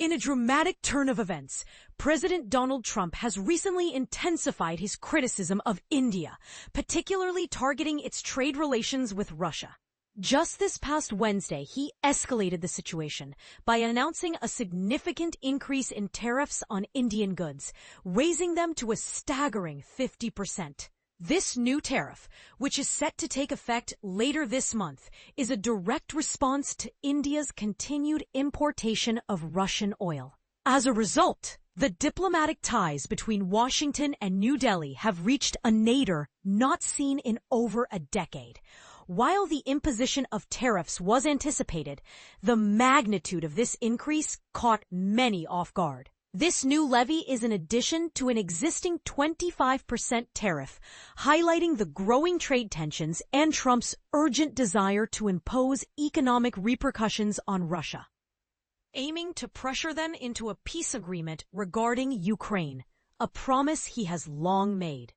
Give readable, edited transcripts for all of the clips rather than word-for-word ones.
In a dramatic turn of events, President Donald Trump has recently intensified his criticism of India, particularly targeting its trade relations with Russia. Just this past Wednesday, he escalated the situation by announcing a significant increase in tariffs on Indian goods, raising them to a staggering 50%. This new tariff, which is set to take effect later this month, is a direct response to India's continued importation of Russian oil. As a result, the diplomatic ties between Washington and New Delhi have reached a nadir not seen in over a decade. While the imposition of tariffs was anticipated, the magnitude of this increase caught many off guard. This new levy is in addition to an existing 25% tariff, highlighting the growing trade tensions and Trump's urgent desire to impose economic repercussions on Russia, aiming to pressure them into a peace agreement regarding Ukraine, a promise he has long made.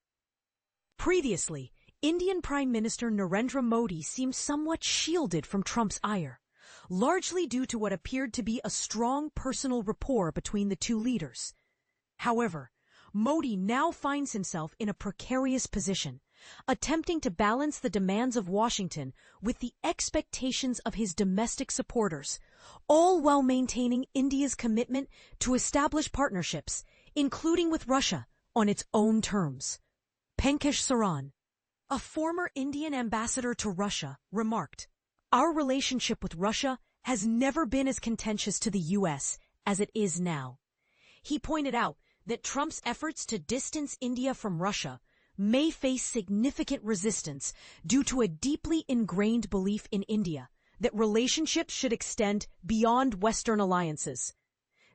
Previously, Indian Prime Minister Narendra Modi seemed somewhat shielded from Trump's ire, largely due to what appeared to be a strong personal rapport between the two leaders. However, Modi now finds himself in a precarious position, attempting to balance the demands of Washington with the expectations of his domestic supporters, all while maintaining India's commitment to establish partnerships, including with Russia, on its own terms. Penkesh Saran, a former Indian ambassador to Russia, remarked, "Our relationship with Russia has never been as contentious to the U.S. as it is now." He pointed out that Trump's efforts to distance India from Russia may face significant resistance due to a deeply ingrained belief in India that relationships should extend beyond Western alliances.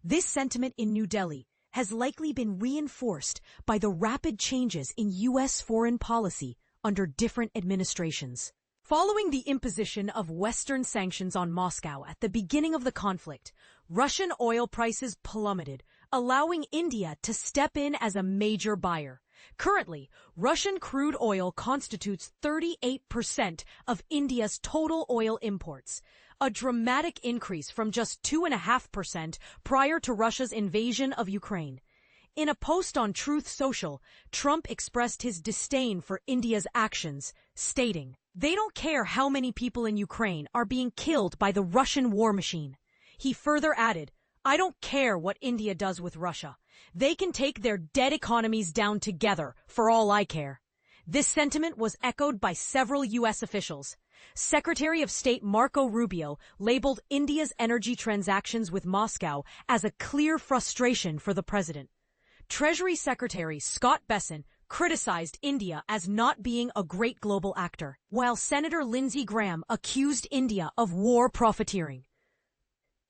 This sentiment in New Delhi has likely been reinforced by the rapid changes in U.S. foreign policy under different administrations. Following the imposition of Western sanctions on Moscow at the beginning of the conflict, Russian oil prices plummeted, allowing India to step in as a major buyer. Currently, Russian crude oil constitutes 38% of India's total oil imports, a dramatic increase from just 2.5% prior to Russia's invasion of Ukraine. In a post on Truth Social, Trump expressed his disdain for India's actions, stating, "They don't care how many people in Ukraine are being killed by the Russian war machine." He further added, "I don't care what India does with Russia. They can take their dead economies down together, for all I care." This sentiment was echoed by several U.S. officials. Secretary of State Marco Rubio labeled India's energy transactions with Moscow as a clear frustration for the president. Treasury Secretary Scott Bessent criticized India as not being a great global actor, while Senator Lindsey Graham accused India of war profiteering.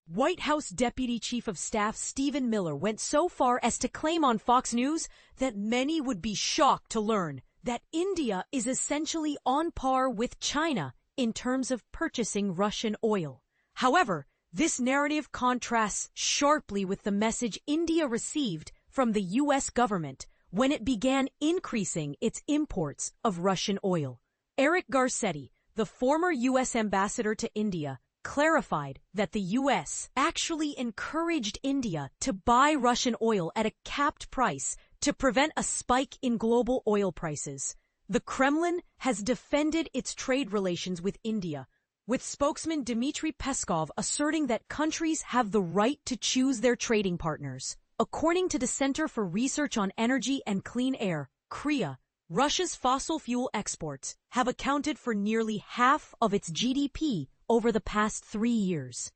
White House Deputy Chief of Staff Stephen Miller went so far as to claim on Fox News that many would be shocked to learn that India is essentially on par with China in terms of purchasing Russian oil. However, this narrative contrasts sharply with the message India received from the U.S. government when it began increasing its imports of Russian oil. Eric Garcetti, the former U.S. ambassador to India, clarified that the U.S. actually encouraged India to buy Russian oil at a capped price to prevent a spike in global oil prices. The Kremlin has defended its trade relations with India, with spokesman Dmitry Peskov asserting that countries have the right to choose their trading partners. According to the Center for Research on Energy and Clean Air, CREA, Russia's fossil fuel exports have accounted for nearly half of its GDP over the past 3 years.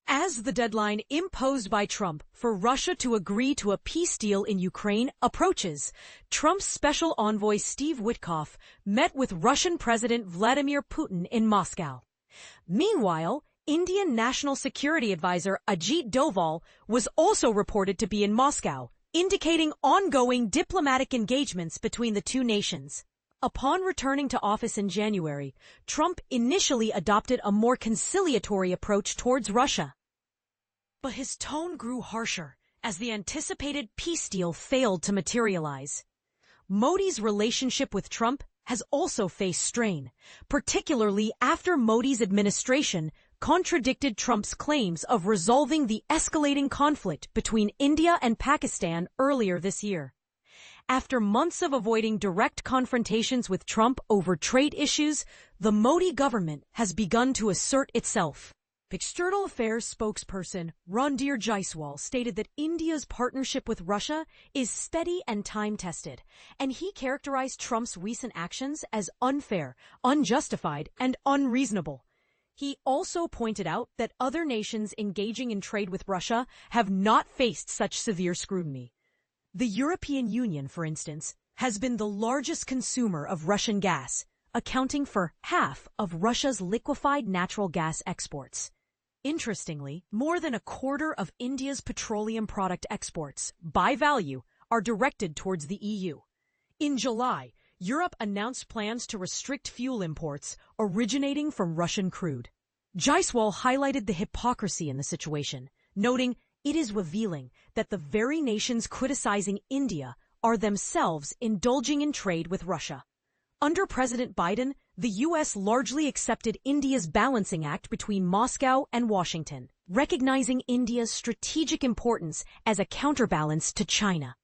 As the deadline imposed by Trump for Russia to agree to a peace deal in Ukraine approaches, Trump's special envoy Steve Witkoff met with Russian President Vladimir Putin in Moscow. Meanwhile, Indian National Security Advisor Ajit Doval was also reported to be in Moscow, indicating ongoing diplomatic engagements between the two nations. Upon returning to office in January, Trump initially adopted a more conciliatory approach towards Russia. But his tone grew harsher as the anticipated peace deal failed to materialize. Modi's relationship with Trump has also faced strain, particularly after Modi's administration contradicted Trump's claims of resolving the escalating conflict between India and Pakistan earlier this year. After months of avoiding direct confrontations with Trump over trade issues, the Modi government has begun to assert itself. External Affairs spokesperson Randir Jaiswal stated that India's partnership with Russia is steady and time-tested, and he characterized Trump's recent actions as unfair, unjustified, and unreasonable. He also pointed out that other nations engaging in trade with Russia have not faced such severe scrutiny. The European Union, for instance, has been the largest consumer of Russian gas, accounting for half of Russia's liquefied natural gas exports. Interestingly, more than a quarter of India's petroleum product exports, by value, are directed towards the EU. In July, Europe announced plans to restrict fuel imports originating from Russian crude. Jaiswal highlighted the hypocrisy in the situation, noting it is revealing that the very nations criticizing India are themselves indulging in trade with Russia. Under President Biden, the U.S. largely accepted India's balancing act between Moscow and Washington, recognizing India's strategic importance as a counterbalance to China.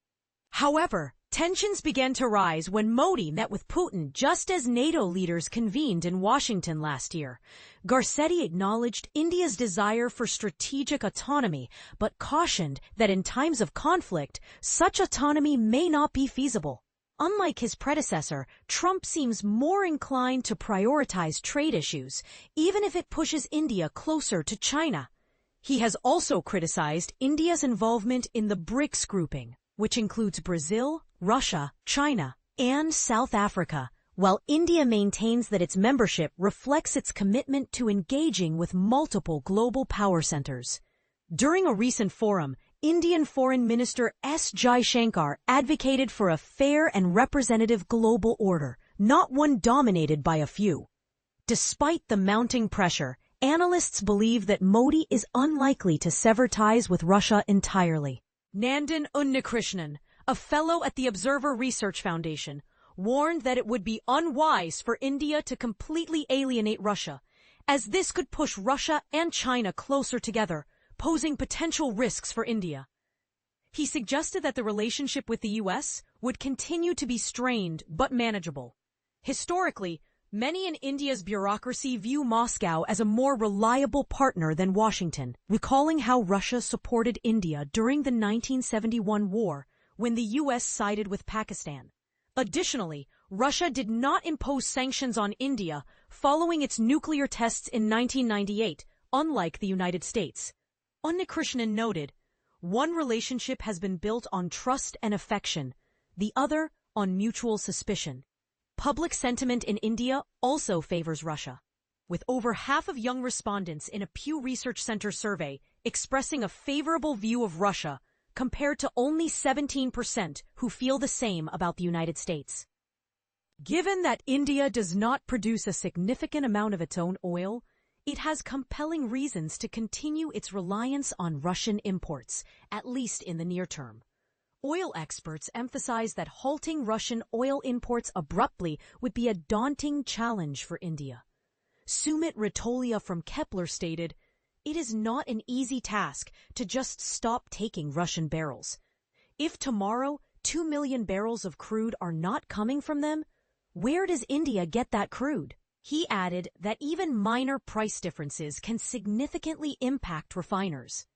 However, tensions began to rise when Modi met with Putin just as NATO leaders convened in Washington last year. Garcetti acknowledged India's desire for strategic autonomy, but cautioned that in times of conflict, such autonomy may not be feasible. Unlike his predecessor, Trump seems more inclined to prioritize trade issues, even if it pushes India closer to China. He has also criticized India's involvement in the BRICS grouping, which includes Brazil, Russia, China, and South Africa, while India maintains that its membership reflects its commitment to engaging with multiple global power centers. During a recent forum, Indian Foreign Minister S. Jaishankar advocated for a fair and representative global order, not one dominated by a few. Despite the mounting pressure, analysts believe that Modi is unlikely to sever ties with Russia entirely. Nandan Unnikrishnan, a fellow at the Observer Research Foundation, warned that it would be unwise for India to completely alienate Russia, as this could push Russia and China closer together, posing potential risks for India. He suggested that the relationship with the U.S. would continue to be strained but manageable. Historically, many in India's bureaucracy view Moscow as a more reliable partner than Washington, recalling how Russia supported India during the 1971 war when the U.S. sided with Pakistan. Additionally, Russia did not impose sanctions on India following its nuclear tests in 1998, unlike the United States. Unnikrishnan noted, one relationship has been built on trust and affection, the other on mutual suspicion. Public sentiment in India also favors Russia, with over half of young respondents in a Pew Research Center survey expressing a favorable view of Russia compared to only 17% who feel the same about the United States. Given that India does not produce a significant amount of its own oil, it has compelling reasons to continue its reliance on Russian imports, at least in the near term. Oil experts emphasize that halting Russian oil imports abruptly would be a daunting challenge for India. Sumit Ritolia from Kepler stated, "It is not an easy task to just stop taking Russian barrels. If tomorrow 2 million barrels of crude are not coming from them, where does India get that crude?" He added that even minor price differences can significantly impact refiners.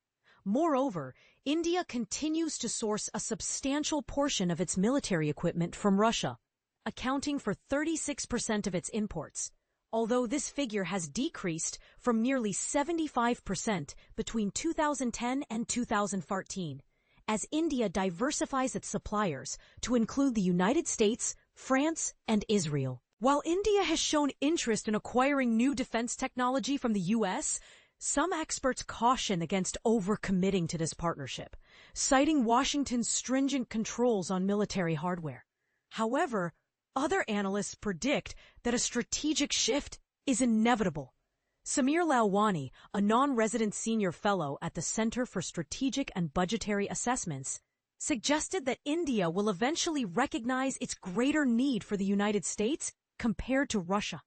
Moreover, India continues to source a substantial portion of its military equipment from Russia, accounting for 36% of its imports, although this figure has decreased from nearly 75% between 2010 and 2014, as India diversifies its suppliers to include the United States, France, and Israel. While India has shown interest in acquiring new defense technology from the U.S., some experts caution against overcommitting to this partnership, citing Washington's stringent controls on military hardware. However, other analysts predict that a strategic shift is inevitable. Samir Lalwani, a non-resident senior fellow at the Center for Strategic and Budgetary Assessments, suggested that India will eventually recognize its greater need for the United States compared to Russia.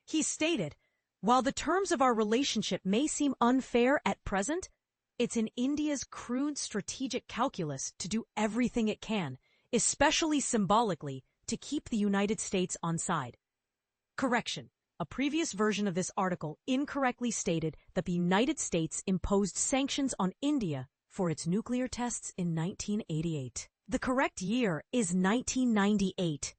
He stated, While the terms of our relationship may seem unfair at present, it's in India's crude strategic calculus to do everything it can, especially symbolically, to keep the United States on side. Correction. A previous version of this article incorrectly stated that the United States imposed sanctions on India for its nuclear tests in 1988. The correct year is 1998.